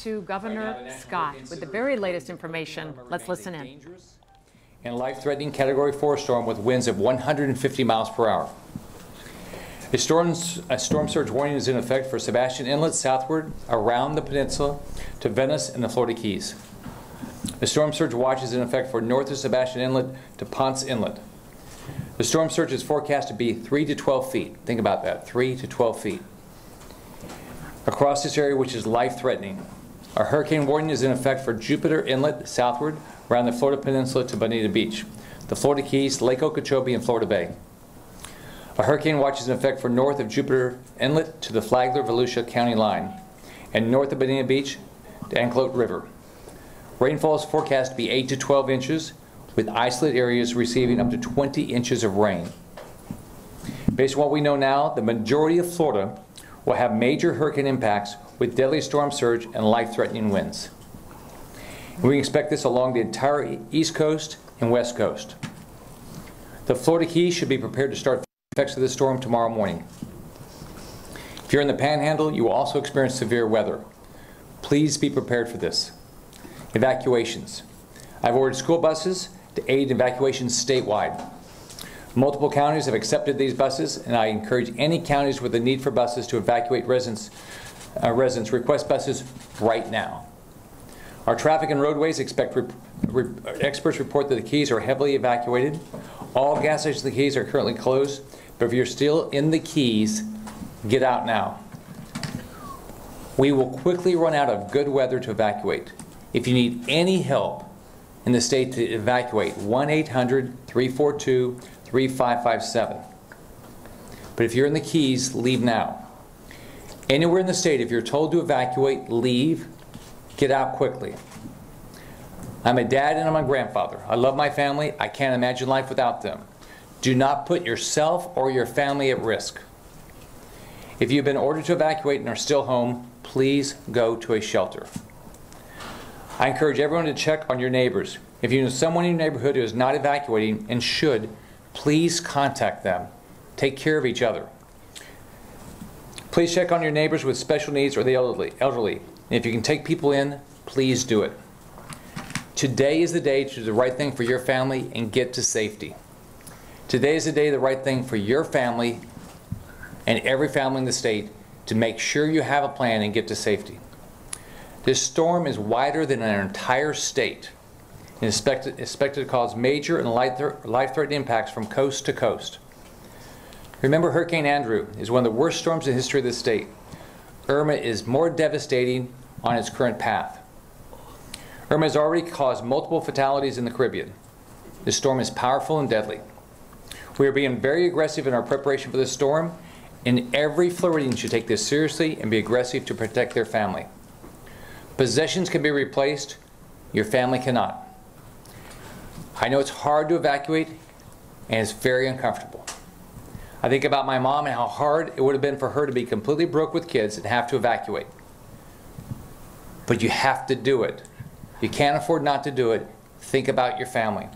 to Governor Scott with the very latest information. Let's listen in. And life-threatening Category 4 storm with winds of 150 miles per hour. A storm surge warning is in effect for Sebastian Inlet southward around the peninsula to Venice and the Florida Keys. The storm surge watch is in effect for north of Sebastian Inlet to Ponce Inlet. The storm surge is forecast to be 3 to 12 feet. Think about that, 3 to 12 feet. Across this area, which is life-threatening. A hurricane warning is in effect for Jupiter Inlet southward around the Florida Peninsula to Bonita Beach, the Florida Keys, Lake Okeechobee, and Florida Bay. A hurricane watch is in effect for north of Jupiter Inlet to the Flagler-Volusia County line, and north of Bonita Beach to Anclote River. Rainfall is forecast to be 8 to 12 inches, with isolated areas receiving up to 20 inches of rain. Based on what we know now, the majority of Florida will have major hurricane impacts with deadly storm surge and life-threatening winds. We expect this along the entire East Coast and West Coast. The Florida Keys should be prepared to start the effects of the storm tomorrow morning. If you're in the Panhandle, you will also experience severe weather. Please be prepared for this. Evacuations. I've ordered school buses to aid evacuations statewide. Multiple counties have accepted these buses, and I encourage any counties with a need for buses to evacuate residents request buses right now. Our traffic and roadways experts report that the Keys are heavily evacuated. All gas stations in the Keys are currently closed, but if you're still in the Keys, get out now. We will quickly run out of good weather to evacuate. If you need any help in the state to evacuate, 1-800-342-3557. But if you're in the Keys, leave now. Anywhere in the state, if you're told to evacuate, leave, get out quickly. I'm a dad and I'm a grandfather. I love my family. I can't imagine life without them. Do not put yourself or your family at risk. If you've been ordered to evacuate and are still home, please go to a shelter. I encourage everyone to check on your neighbors. If you know someone in your neighborhood who is not evacuating and should, please contact them. Take care of each other. Please check on your neighbors with special needs or the elderly. And if you can take people in, please do it. Today is the day to do the right thing for your family and get to safety. Today is the day the right thing for your family and every family in the state to make sure you have a plan and get to safety. This storm is wider than our entire state and is expected to cause major and life-threatening impacts from coast to coast. Remember, Hurricane Andrew is one of the worst storms in the history of the state. Irma is more devastating on its current path. Irma has already caused multiple fatalities in the Caribbean. This storm is powerful and deadly. We are being very aggressive in our preparation for this storm, and every Floridian should take this seriously and be aggressive to protect their family. Possessions can be replaced, your family cannot. I know it's hard to evacuate and it's very uncomfortable. I think about my mom and how hard it would have been for her to be completely broke with kids and have to evacuate. But you have to do it. You can't afford not to do it. Think about your family.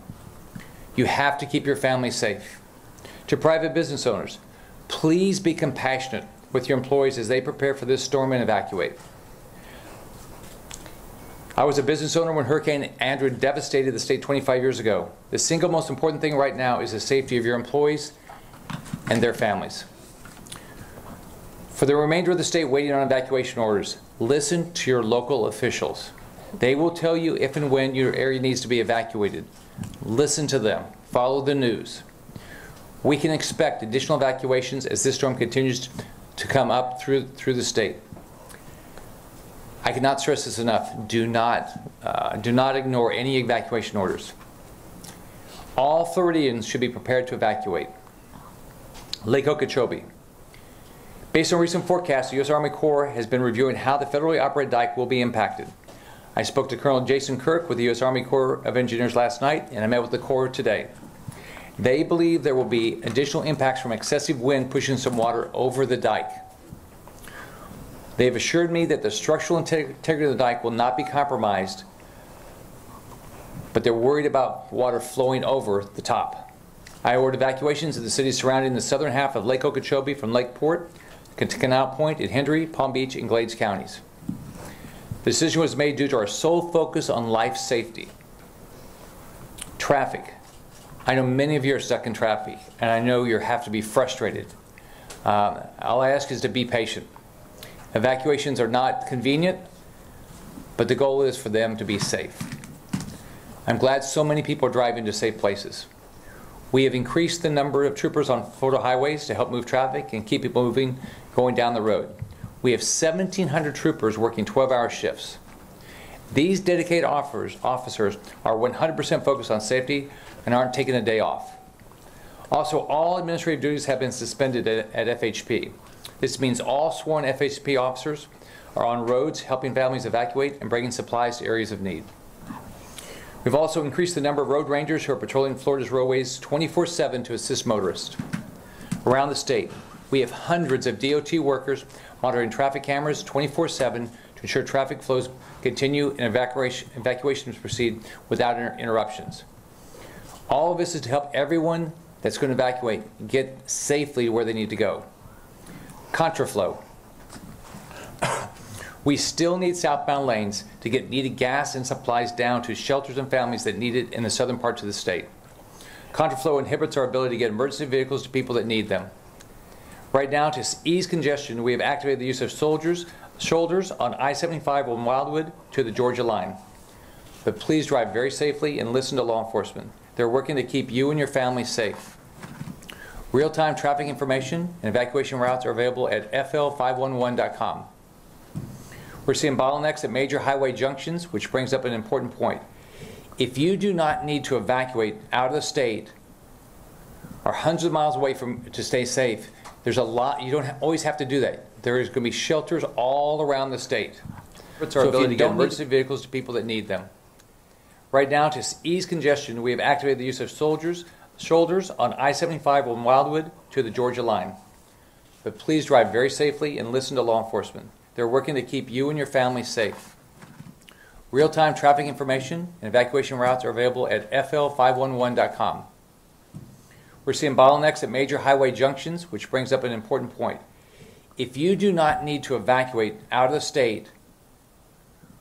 You have to keep your family safe. To private business owners, please be compassionate with your employees as they prepare for this storm and evacuate. I was a business owner when Hurricane Andrew devastated the state 25 years ago. The single most important thing right now is the safety of your employees and their families. For the remainder of the state waiting on evacuation orders, listen to your local officials. They will tell you if and when your area needs to be evacuated. Listen to them. Follow the news. We can expect additional evacuations as this storm continues to come up through the state. I cannot stress this enough. Do not ignore any evacuation orders. All Floridians should be prepared to evacuate. Lake Okeechobee. Based on recent forecasts, the U.S. Army Corps has been reviewing how the federally operated dike will be impacted. I spoke to Colonel Jason Kirk with the U.S. Army Corps of Engineers last night, and I met with the Corps today. They believe there will be additional impacts from excessive wind pushing some water over the dike. They have assured me that the structural integrity of the dike will not be compromised, but they're worried about water flowing over the top. I ordered evacuations of the cities surrounding the southern half of Lake Okeechobee from Lakeport to Canal Point in Hendry, Palm Beach, and Glades counties. The decision was made due to our sole focus on life safety. Traffic. I know many of you are stuck in traffic, and I know you have to be frustrated. All I ask is to be patient. Evacuations are not convenient, but the goal is for them to be safe. I'm glad so many people are driving to safe places. We have increased the number of troopers on Florida highways to help move traffic and keep people moving, going down the road. We have 1,700 troopers working 12-hour shifts. These dedicated officers are 100% focused on safety and aren't taking a day off. Also, all administrative duties have been suspended at FHP. This means all sworn FHP officers are on roads helping families evacuate and bringing supplies to areas of need. We've also increased the number of road rangers who are patrolling Florida's roadways 24/7 to assist motorists. Around the state, we have hundreds of DOT workers monitoring traffic cameras 24/7 to ensure traffic flows continue and evacuations proceed without interruptions. All of this is to help everyone that's going to evacuate get safely where they need to go. Contraflow. We still need southbound lanes to get needed gas and supplies down to shelters and families that need it in the southern parts of the state. Contraflow inhibits our ability to get emergency vehicles to people that need them. Right now, to ease congestion, we have activated the use of shoulders on I-75 on Wildwood to the Georgia line. But please drive very safely and listen to law enforcement. They're working to keep you and your family safe. Real-time traffic information and evacuation routes are available at fl511.com. We're seeing bottlenecks at major highway junctions, which brings up an important point. If you do not need to evacuate out of the state or hundreds of miles away to stay safe, there's a lot, you don't always have to do that. There is going to be shelters all around the state. It's our ability to get emergency vehicles to people that need them. Right now, to ease congestion, we have activated the use of shoulders on I-75 on Wildwood to the Georgia line. But please drive very safely and listen to law enforcement. They're working to keep you and your family safe. Real-time traffic information and evacuation routes are available at fl511.com. We're seeing bottlenecks at major highway junctions, which brings up an important point. If you do not need to evacuate out of the state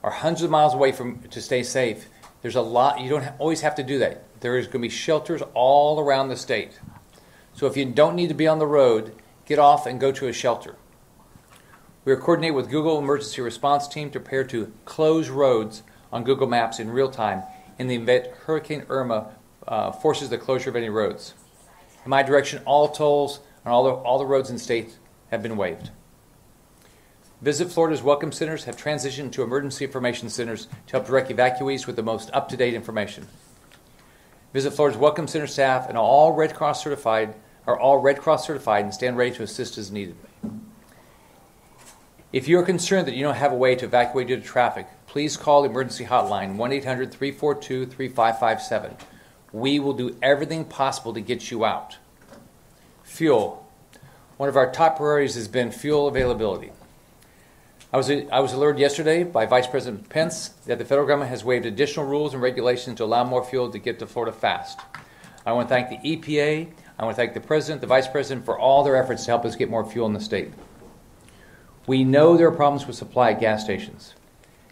or hundreds of miles away to stay safe, there's a lot, you don't always have to do that. There is going to be shelters all around the state. So if you don't need to be on the road, get off and go to a shelter. We are coordinating with Google Emergency Response Team to prepare to close roads on Google Maps in real time in the event Hurricane Irma forces the closure of any roads. In my direction, all tolls on all the roads in the state have been waived. Visit Florida's Welcome Centers have transitioned to emergency information centers to help direct evacuees with the most up-to-date information. Visit Florida's Welcome Center staff and are all Red Cross certified and stand ready to assist as needed. If you are concerned that you don't have a way to evacuate due to traffic, please call the emergency hotline 1-800-342-3557. We will do everything possible to get you out. Fuel. One of our top priorities has been fuel availability. I was alerted yesterday by Vice President Pence that the federal government has waived additional rules and regulations to allow more fuel to get to Florida fast. I want to thank the EPA, I want to thank the President, the Vice President for all their efforts to help us get more fuel in the state. We know there are problems with supply at gas stations.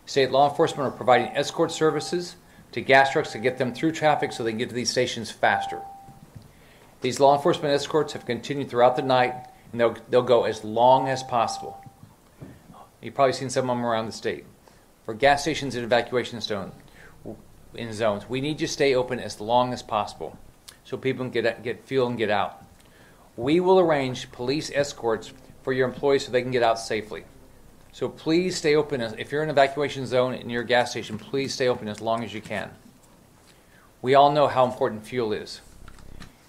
State law enforcement are providing escort services to gas trucks to get them through traffic so they can get to these stations faster. These law enforcement escorts have continued throughout the night, and they'll go as long as possible. You've probably seen some of them around the state. For gas stations in evacuation zones, we need you to stay open as long as possible so people can get fuel and get out. We will arrange police escorts for your employees so they can get out safely. So please stay open. If you're in an evacuation zone in your gas station, please stay open as long as you can. We all know how important fuel is.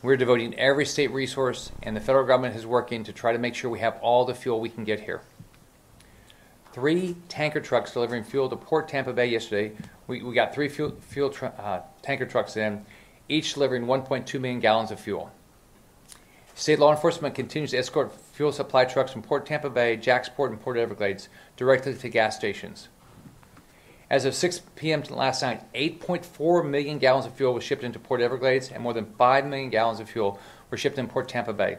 We're devoting every state resource, and the federal government is working to try to make sure we have all the fuel we can get here. 3 tanker trucks delivering fuel to Port Tampa Bay yesterday. We got 3 tanker trucks in, each delivering 1.2 million gallons of fuel. State law enforcement continues to escort fuel supply trucks from Port Tampa Bay, Jacksport, and Port Everglades directly to gas stations. As of 6 p.m. last night, 8.4 million gallons of fuel was shipped into Port Everglades, and more than 5 million gallons of fuel were shipped in Port Tampa Bay.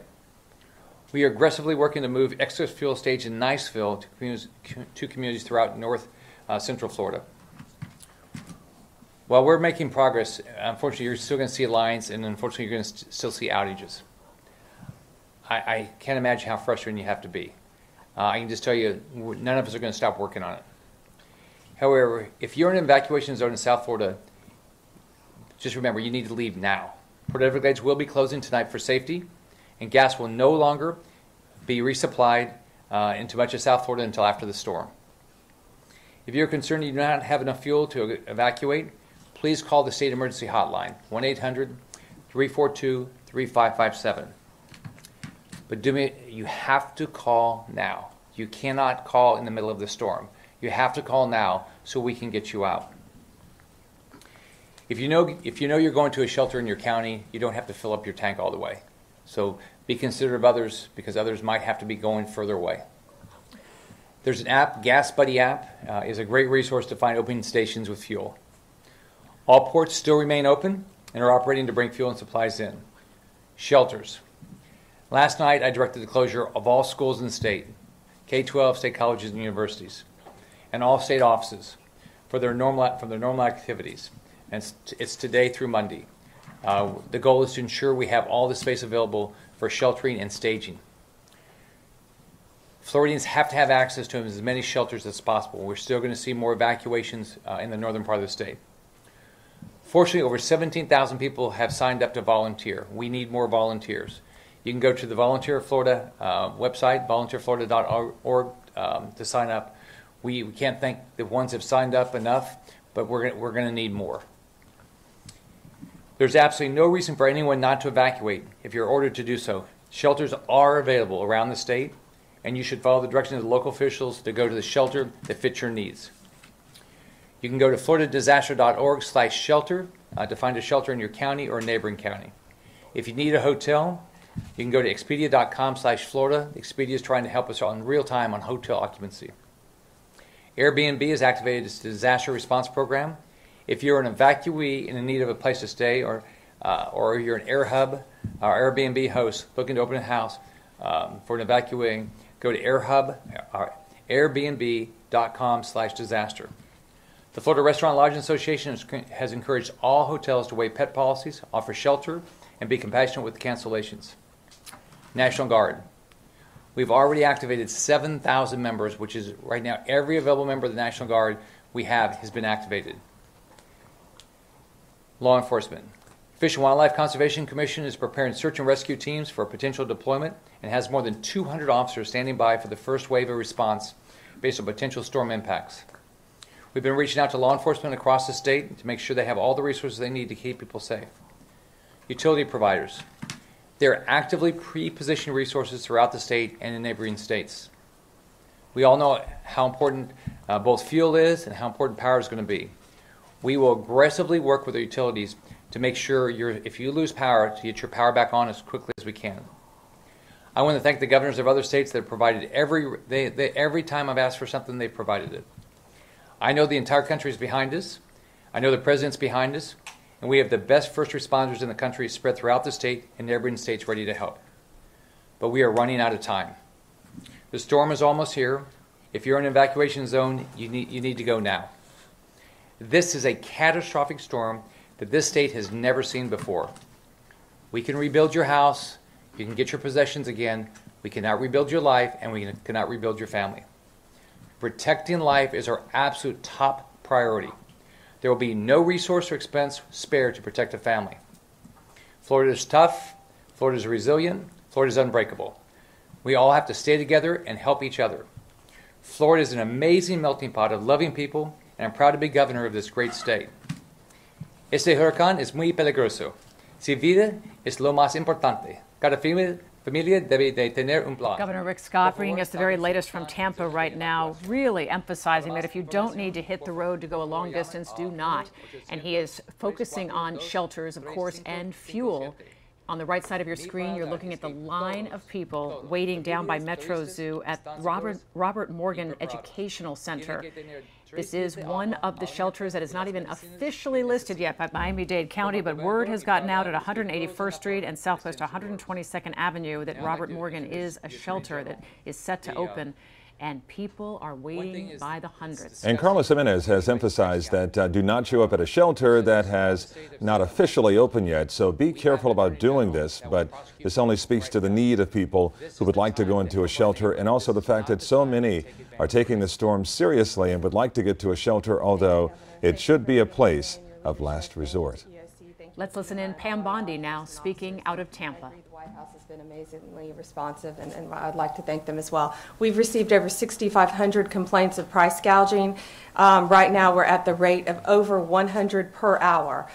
We are aggressively working to move excess fuel staged in Niceville to communities throughout North Central Florida. While we're making progress, unfortunately, you're still going to see lines, and unfortunately, you're going to still see outages. I can't imagine how frustrating you have to be. I can just tell you, none of us are going to stop working on it. However, if you're in an evacuation zone in South Florida, just remember, you need to leave now. Port Everglades will be closing tonight for safety, and gas will no longer be resupplied into much of South Florida until after the storm. If you're concerned you do not have enough fuel to evacuate, please call the State Emergency Hotline, 1-800-342-3557. But you have to call now. You cannot call in the middle of the storm. You have to call now so we can get you out. If you know you're going to a shelter in your county, you don't have to fill up your tank all the way. So be considerate of others, because others might have to be going further away. There's an app, Gas Buddy app, is a great resource to find opening stations with fuel. All ports still remain open and are operating to bring fuel and supplies in. Shelters. Last night, I directed the closure of all schools in the state, K-12 state colleges and universities, and all state offices from their normal activities. And it's today through Monday. The goal is to ensure we have all the space available for sheltering and staging. Floridians have to have access to as many shelters as possible. We're still going to see more evacuations in the northern part of the state. Fortunately, over 17,000 people have signed up to volunteer. We need more volunteers. You can go to the Volunteer Florida website, volunteerflorida.org, to sign up. We can't thank the ones that have signed up enough, but we're going to need more. There's absolutely no reason for anyone not to evacuate if you're ordered to do so. Shelters are available around the state, and you should follow the directions of the local officials to go to the shelter that fits your needs. You can go to floridadisaster.org/shelter to find a shelter in your county or neighboring county. If you need a hotel, you can go to expedia.com/Florida. Expedia is trying to help us in real time on hotel occupancy. Airbnb has activated its disaster response program. If you're an evacuee in need of a place to stay, or you're an Air Hub or Airbnb host looking to open a house for an evacuee, go to airbnb.com/disaster. The Florida Restaurant Lodging Association has encouraged all hotels to waive pet policies, offer shelter, and be compassionate with cancellations. National Guard. We've already activated 7,000 members, which is right now every available member of the National Guard we have has been activated. Law enforcement. Fish and Wildlife Conservation Commission is preparing search and rescue teams for potential deployment and has more than 200 officers standing by for the first wave of response based on potential storm impacts. We've been reaching out to law enforcement across the state to make sure they have all the resources they need to keep people safe. Utility providers. They're actively pre-positioning resources throughout the state and in neighboring states. We all know how important both fuel is and how important power is going to be. We will aggressively work with the utilities to make sure if you lose power, to get your power back on as quickly as we can. I want to thank the governors of other states that have provided every time I've asked for something, they've provided it. I know the entire country is behind us. I know the president's behind us. And we have the best first responders in the country spread throughout the state and neighboring states ready to help. But we are running out of time. The storm is almost here. If you're in an evacuation zone, you need to go now. This is a catastrophic storm that this state has never seen before. We can rebuild your house. You can get your possessions again. We cannot rebuild your life, and we cannot rebuild your family. Protecting life is our absolute top priority. There will be no resource or expense spared to protect a family. Florida is tough. Florida is resilient. Florida is unbreakable. We all have to stay together and help each other. Florida is an amazing melting pot of loving people, and I'm proud to be governor of this great state. Este huracán es muy peligroso. Si vida es lo más importante. Cada familia debe de tener un plan. Governor Rick Scott bringing us the very latest from Tampa right now, really emphasizing that if you don't need to hit the road to go a long distance, do not. And he is focusing on shelters, of course, and fuel. On the right side of your screen, you're looking at the line of people waiting down by Metro Zoo at Robert Morgan Educational Center. This is one of the shelters that is not even officially listed yet by Miami-Dade County, but word has gotten out at 181st Street and Southwest 122nd Avenue that Robert Morgan is a shelter that is set to open. and people are waiting by the hundreds. And Carlos Jimenez has emphasized that do not show up at a shelter that has not officially opened yet. So be careful about doing this. But this only speaks to the need of people who would like to go into a shelter, and also the fact that so many are taking the storm seriously and would like to get to a shelter, although it should be a place of last resort. Let's listen in. Pam Bondi now speaking out of Tampa. The White House has been amazingly responsive, and I'd like to thank them as well. We've received over 6,500 complaints of price gouging. Right now we're at the rate of over 100 per hour.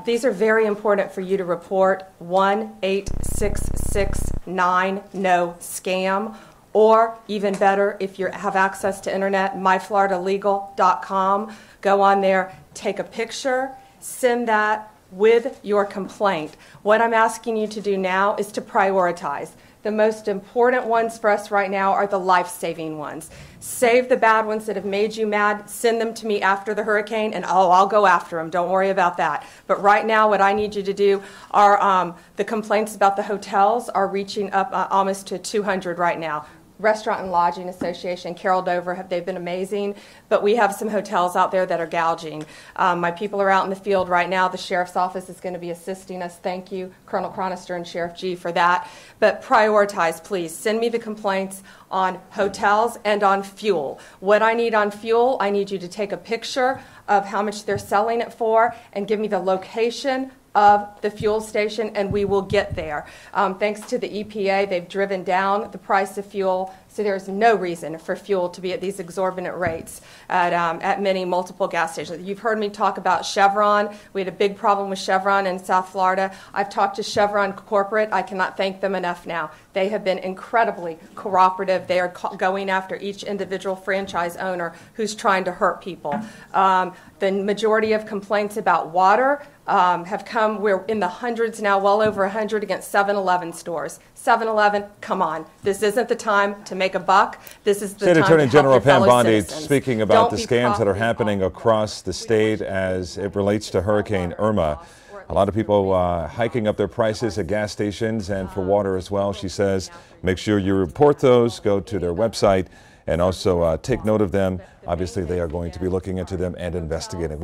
These are very important for you to report. 1-866-9-NO-SCAM, or even better, if you have access to internet, myfloridalegal.com. Go on there, take a picture, send that with your complaint. What I'm asking you to do now is to prioritize. The most important ones for us right now are the life-saving ones. Save the bad ones that have made you mad. Send them to me after the hurricane, and I'll go after them. Don't worry about that. But right now, what I need you to do are the complaints about the hotels are reaching up almost to 200 right now. Restaurant and Lodging Association, Carol Dover, they've been amazing, but we have some hotels out there that are gouging. My people are out in the field right now. The Sheriff's Office is going to be assisting us. Thank you, Colonel Cronister and Sheriff G, for that. But prioritize, please. Send me the complaints on hotels and on fuel. What I need on fuel, I need you to take a picture of how much they're selling it for and give me the location of the fuel station, and we will get there. Thanks to the EPA, they've driven down the price of fuel, so there's no reason for fuel to be at these exorbitant rates at many multiple gas stations. You've heard me talk about Chevron. We had a big problem with Chevron in South Florida. I've talked to Chevron corporate. I cannot thank them enough now. They have been incredibly cooperative. They are going after each individual franchise owner who's trying to hurt people. The majority of complaints about water have come, we're in the hundreds now, well over 100 against 7-Eleven stores. 7-Eleven, come on. This isn't the time to make a buck. This is the State time Attorney to help General your Pam fellow Bondi citizens. speaking about Don't the be scams that are profiting happening off across the state as it relates to Hurricane Irma. A lot of people hiking up their prices at gas stations and for water as well. She says make sure you report those, go to their website, and also take note of them. Obviously, they are going to be looking into them and investigating.